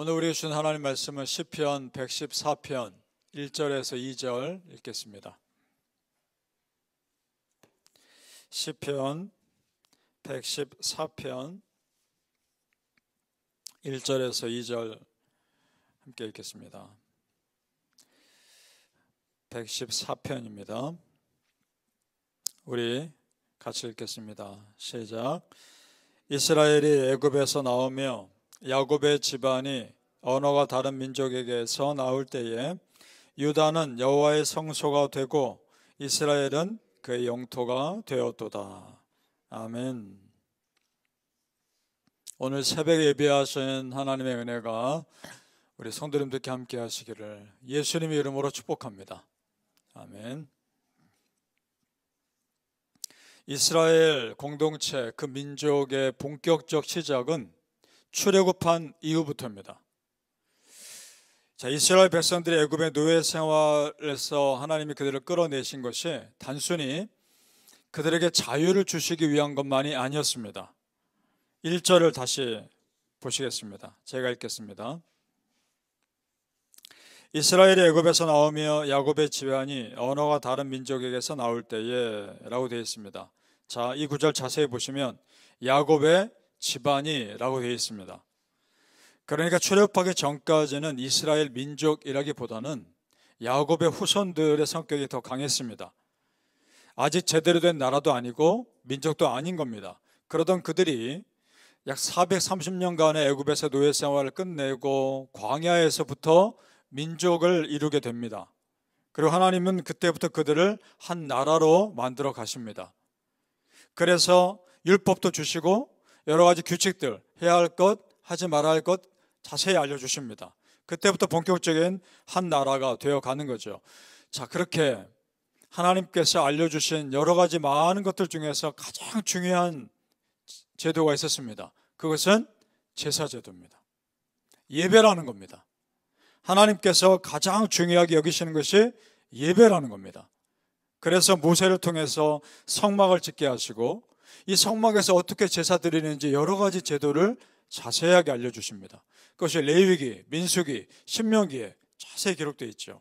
오늘 우리 주신 하나님 말씀은 시편 114편 1절에서 2절 읽겠습니다. 시편 114편 1절에서 2절 함께 읽겠습니다. 114편입니다. 우리 같이 읽겠습니다. 시작. 이스라엘이 애굽에서 나오며 야곱의 집안이 언어가 다른 민족에게서 나올 때에 유다는 여호와의 성소가 되고 이스라엘은 그의 영토가 되었도다. 아멘. 오늘 새벽에 예배하신 하나님의 은혜가 우리 성도님들께 함께 하시기를 예수님의 이름으로 축복합니다. 아멘. 이스라엘 공동체, 그 민족의 본격적 시작은 출애굽한 이후부터입니다. 자, 이스라엘 백성들이 애굽의 노예 생활에서 하나님이 그들을 끌어내신 것이 단순히 그들에게 자유를 주시기 위한 것만이 아니었습니다. 1절을 다시 보시겠습니다. 제가 읽겠습니다. 이스라엘이 애굽에서 나오며 야곱의 집안이 언어가 다른 민족에게서 나올 때에 라고 되어 있습니다. 자, 이 구절 자세히 보시면 야곱의 집안이 라고 되어 있습니다. 그러니까 출애굽하기 전까지는 이스라엘 민족이라기보다는 야곱의 후손들의 성격이 더 강했습니다. 아직 제대로 된 나라도 아니고 민족도 아닌 겁니다. 그러던 그들이 약 430년간의 애굽에서 노예 생활을 끝내고 광야에서부터 민족을 이루게 됩니다. 그리고 하나님은 그때부터 그들을 한 나라로 만들어 가십니다. 그래서 율법도 주시고 여러 가지 규칙들, 해야 할 것, 하지 말아야 할 것 자세히 알려주십니다. 그때부터 본격적인 한 나라가 되어가는 거죠. 자, 그렇게 하나님께서 알려주신 여러 가지 많은 것들 중에서 가장 중요한 제도가 있었습니다. 그것은 제사제도입니다. 예배라는 겁니다. 하나님께서 가장 중요하게 여기시는 것이 예배라는 겁니다. 그래서 모세를 통해서 성막을 짓게 하시고 이 성막에서 어떻게 제사 드리는지 여러 가지 제도를 자세하게 알려주십니다. 그것이 레위기, 민수기, 신명기에 자세히 기록되어 있죠.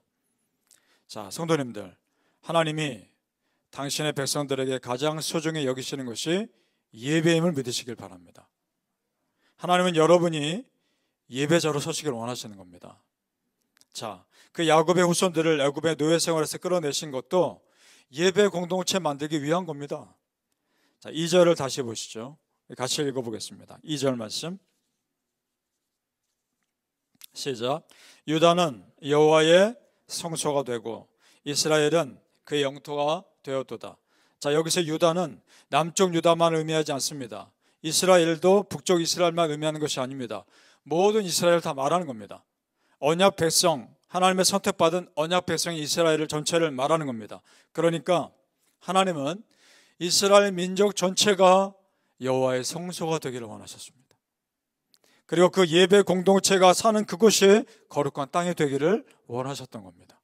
자, 성도님들, 하나님이 당신의 백성들에게 가장 소중히 여기시는 것이 예배임을 믿으시길 바랍니다. 하나님은 여러분이 예배자로 서시길 원하시는 겁니다. 자, 그 야곱의 후손들을 애굽의 노예 생활에서 끌어내신 것도 예배 공동체 만들기 위한 겁니다. 자, 2절을 다시 보시죠. 같이 읽어보겠습니다. 2절 말씀 시작. 유다는 여호와의 성소가 되고 이스라엘은 그의 영토가 되었도다. 자, 여기서 유다는 남쪽 유다만 의미하지 않습니다. 이스라엘도 북쪽 이스라엘만 의미하는 것이 아닙니다. 모든 이스라엘을 다 말하는 겁니다. 언약 백성, 하나님의 선택받은 언약 백성이 이스라엘 전체를 말하는 겁니다. 그러니까 하나님은 이스라엘 민족 전체가 여호와의 성소가 되기를 원하셨습니다. 그리고 그 예배 공동체가 사는 그곳이 거룩한 땅이 되기를 원하셨던 겁니다.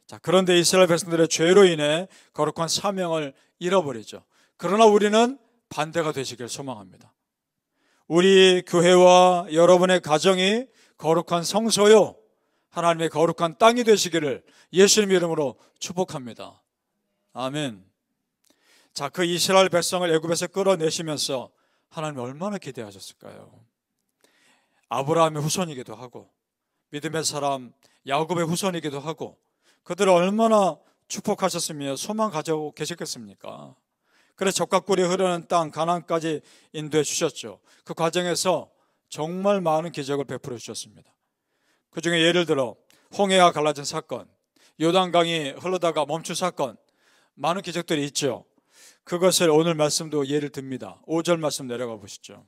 자, 그런데 이스라엘 백성들의 죄로 인해 거룩한 사명을 잃어버리죠. 그러나 우리는 반대가 되시길 소망합니다. 우리 교회와 여러분의 가정이 거룩한 성소요, 하나님의 거룩한 땅이 되시기를 예수님 이름으로 축복합니다. 아멘. 자, 그 이스라엘 백성을 애굽에서 끌어내시면서 하나님 얼마나 기대하셨을까요? 아브라함의 후손이기도 하고 믿음의 사람 야곱의 후손이기도 하고 그들을 얼마나 축복하셨으며 소망 가지고 계셨겠습니까? 그래서 젖과 꿀이 흐르는 땅 가나안까지 인도해 주셨죠. 그 과정에서 정말 많은 기적을 베풀어 주셨습니다. 그 중에 예를 들어 홍해가 갈라진 사건, 요단강이 흐르다가 멈춘 사건, 많은 기적들이 있죠. 그것을 오늘 말씀도 예를 듭니다. 5절 말씀 내려가 보시죠.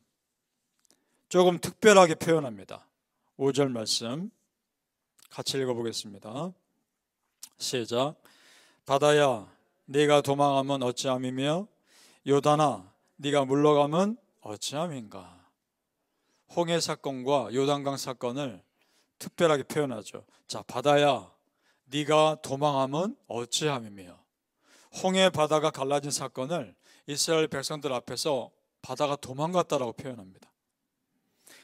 조금 특별하게 표현합니다. 5절 말씀 같이 읽어보겠습니다. 시작. 바다야 네가 도망하면 어찌함이며 요단아 네가 물러가면 어찌함인가. 홍해 사건과 요단강 사건을 특별하게 표현하죠. 자, 바다야 네가 도망하면 어찌함이며. 홍해 바다가 갈라진 사건을 이스라엘 백성들 앞에서 바다가 도망갔다라고 표현합니다.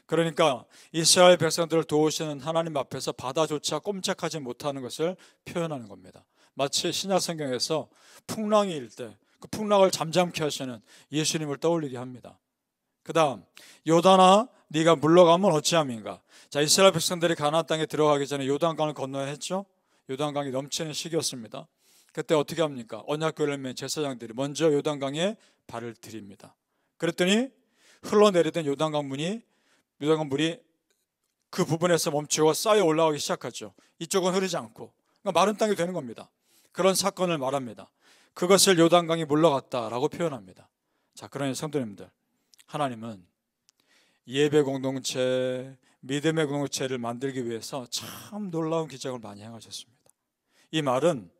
그러니까 이스라엘 백성들을 도우시는 하나님 앞에서 바다조차 꼼짝하지 못하는 것을 표현하는 겁니다. 마치 신약 성경에서 풍랑이 일 때 그 풍랑을 잠잠케 하시는 예수님을 떠올리게 합니다. 그 다음, 요단아 네가 물러가면 어찌함인가. 자, 이스라엘 백성들이 가나안 땅에 들어가기 전에 요단강을 건너야 했죠. 요단강이 넘치는 시기였습니다. 그때 어떻게 합니까? 언약궤를 맨 제사장들이 먼저 요단강에 발을 들입니다. 그랬더니 흘러내리던 요단강 물이 그 부분에서 멈추고 쌓여 올라가기 시작하죠. 이쪽은 흐르지 않고, 그러니까 마른 땅이 되는 겁니다. 그런 사건을 말합니다. 그것을 요단강이 물러갔다라고 표현합니다. 자, 그러니 성도님들, 하나님은 예배 공동체, 믿음의 공동체를 만들기 위해서 참 놀라운 기적을 많이 행하셨습니다. 이 말은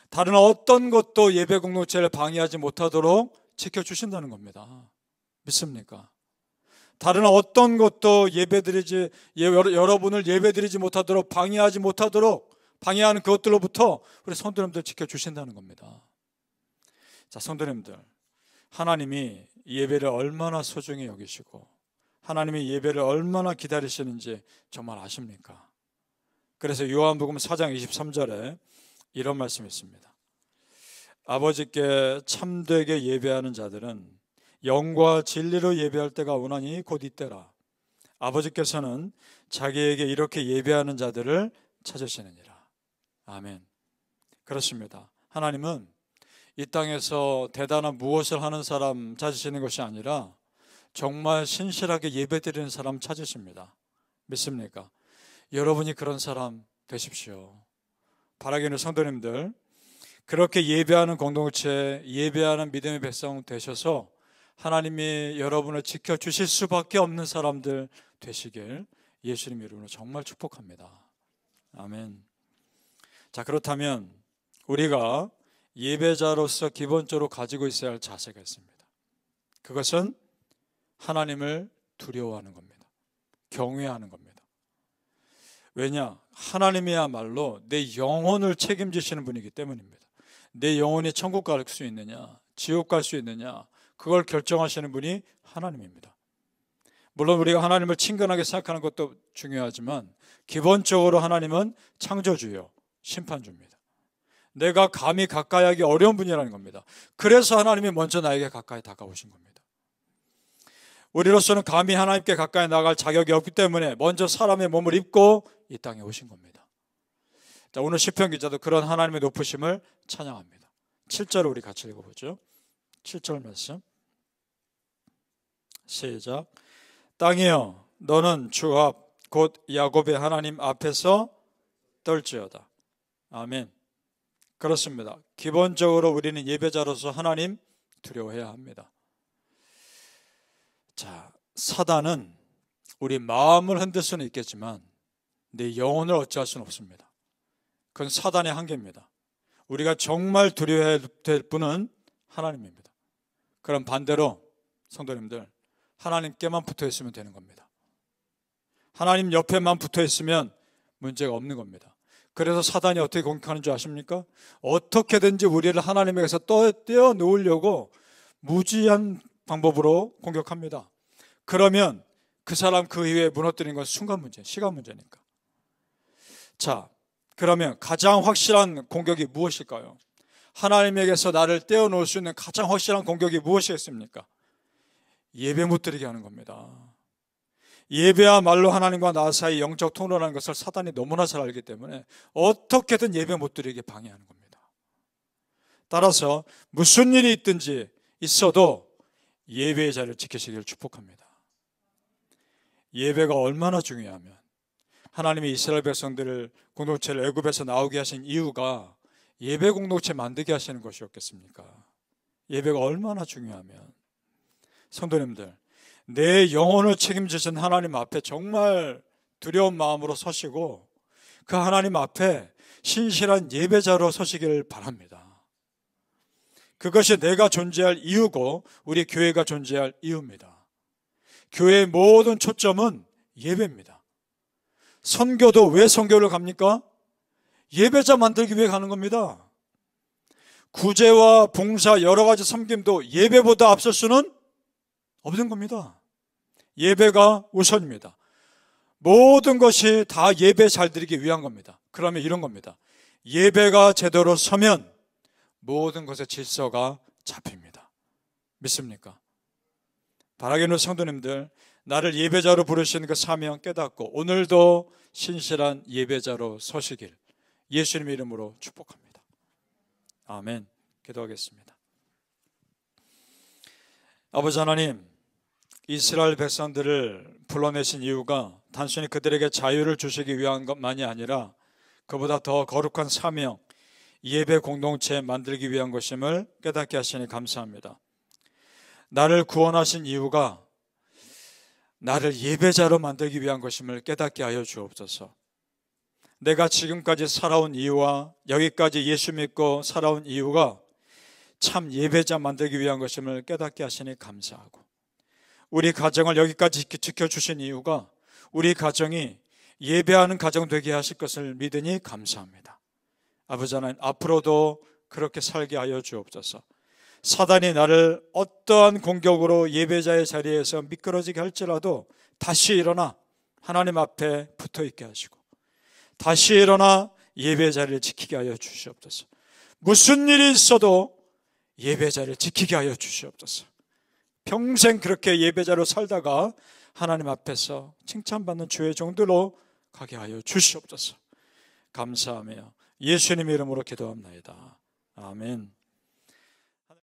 다른 어떤 것도 예배 공동체를 방해하지 못하도록 지켜주신다는 겁니다. 믿습니까? 다른 어떤 것도 여러분을 예배드리지 못하도록 방해하는 그것들로부터 우리 성도님들 지켜주신다는 겁니다. 자, 성도님들, 하나님이 예배를 얼마나 소중히 여기시고 하나님이 예배를 얼마나 기다리시는지 정말 아십니까? 그래서 요한복음 4장 23절에 이런 말씀이 있습니다. 아버지께 참되게 예배하는 자들은 영과 진리로 예배할 때가 오나니 곧 이때라. 아버지께서는 자기에게 이렇게 예배하는 자들을 찾으시느니라. 아멘. 그렇습니다. 하나님은 이 땅에서 대단한 무엇을 하는 사람 찾으시는 것이 아니라 정말 신실하게 예배드리는 사람 찾으십니다. 믿습니까? 여러분이 그런 사람 되십시오. 바라기는 성도님들, 그렇게 예배하는 공동체, 예배하는 믿음의 백성 되셔서 하나님이 여러분을 지켜주실 수밖에 없는 사람들 되시길 예수님 이름으로 정말 축복합니다. 아멘. 자, 그렇다면 우리가 예배자로서 기본적으로 가지고 있어야 할 자세가 있습니다. 그것은 하나님을 두려워하는 겁니다. 경외하는 겁니다. 왜냐? 하나님이야말로 내 영혼을 책임지시는 분이기 때문입니다. 내 영혼이 천국 갈 수 있느냐, 지옥 갈 수 있느냐, 그걸 결정하시는 분이 하나님입니다. 물론 우리가 하나님을 친근하게 생각하는 것도 중요하지만 기본적으로 하나님은 창조주요, 심판주입니다. 내가 감히 가까이 하기 어려운 분이라는 겁니다. 그래서 하나님이 먼저 나에게 가까이 다가오신 겁니다. 우리로서는 감히 하나님께 가까이 나갈 자격이 없기 때문에 먼저 사람의 몸을 입고 이 땅에 오신 겁니다. 자, 오늘 시편 기자도 그런 하나님의 높으심을 찬양합니다. 7절을 우리 같이 읽어보죠. 7절 말씀 시작. 땅이여 너는 주 앞 곧 야곱의 하나님 앞에서 떨지어다. 아멘. 그렇습니다. 기본적으로 우리는 예배자로서 하나님 두려워해야 합니다. 자, 사단은 우리 마음을 흔들 수는 있겠지만 내 영혼을 어찌할 수는 없습니다. 그건 사단의 한계입니다. 우리가 정말 두려워해야 될 분은 하나님입니다. 그럼 반대로 성도님들, 하나님께만 붙어 있으면 되는 겁니다. 하나님 옆에만 붙어 있으면 문제가 없는 겁니다. 그래서 사단이 어떻게 공격하는 줄 아십니까? 어떻게든지 우리를 하나님에게서 떼어놓으려고 무지한 방법으로 공격합니다. 그러면 그 사람 그 이후에 무너뜨리는 건 순간 문제, 시간 문제니까. 자, 그러면 가장 확실한 공격이 무엇일까요? 하나님에게서 나를 떼어놓을 수 있는 가장 확실한 공격이 무엇이겠습니까? 예배 못 드리게 하는 겁니다. 예배야말로 하나님과 나 사이 영적 통로라는 것을 사단이 너무나 잘 알기 때문에 어떻게든 예배 못 드리게 방해하는 겁니다. 따라서 무슨 일이 있든지 있어도 예배의 자리를 지키시기를 축복합니다. 예배가 얼마나 중요하면 하나님이 이스라엘 백성들을 공동체를 애굽에서 나오게 하신 이유가 예배 공동체 만들게 하시는 것이었겠습니까? 예배가 얼마나 중요하면 성도님들, 내 영혼을 책임지신 하나님 앞에 정말 두려운 마음으로 서시고 그 하나님 앞에 신실한 예배자로 서시길 바랍니다. 그것이 내가 존재할 이유고 우리 교회가 존재할 이유입니다. 교회의 모든 초점은 예배입니다. 선교도 왜 선교를 갑니까? 예배자 만들기 위해 가는 겁니다. 구제와 봉사 여러 가지 섬김도 예배보다 앞설 수는 없는 겁니다. 예배가 우선입니다. 모든 것이 다 예배 잘 드리기 위한 겁니다. 그러면 이런 겁니다. 예배가 제대로 서면 모든 것의 질서가 잡힙니다. 믿습니까? 바라게 있는 성도님들, 나를 예배자로 부르신 그 사명 깨닫고 오늘도 신실한 예배자로 서시길 예수님의 이름으로 축복합니다. 아멘. 기도하겠습니다. 아버지 하나님, 이스라엘 백성들을 불러내신 이유가 단순히 그들에게 자유를 주시기 위한 것만이 아니라 그보다 더 거룩한 사명, 예배 공동체 만들기 위한 것임을 깨닫게 하시니 감사합니다. 나를 구원하신 이유가 나를 예배자로 만들기 위한 것임을 깨닫게 하여 주옵소서. 내가 지금까지 살아온 이유와 여기까지 예수 믿고 살아온 이유가 참 예배자 만들기 위한 것임을 깨닫게 하시니 감사하고, 우리 가정을 여기까지 지켜주신 이유가 우리 가정이 예배하는 가정 되게 하실 것을 믿으니 감사합니다. 아버지 하나님, 앞으로도 그렇게 살게 하여 주옵소서. 사단이 나를 어떠한 공격으로 예배자의 자리에서 미끄러지게 할지라도 다시 일어나 하나님 앞에 붙어있게 하시고 다시 일어나 예배 자리를 지키게 하여 주시옵소서. 무슨 일이 있어도 예배 자리를 지키게 하여 주시옵소서. 평생 그렇게 예배자로 살다가 하나님 앞에서 칭찬받는 주의 종들로 가게 하여 주시옵소서. 감사하며 예수님 이름으로 기도합나이다. 아멘.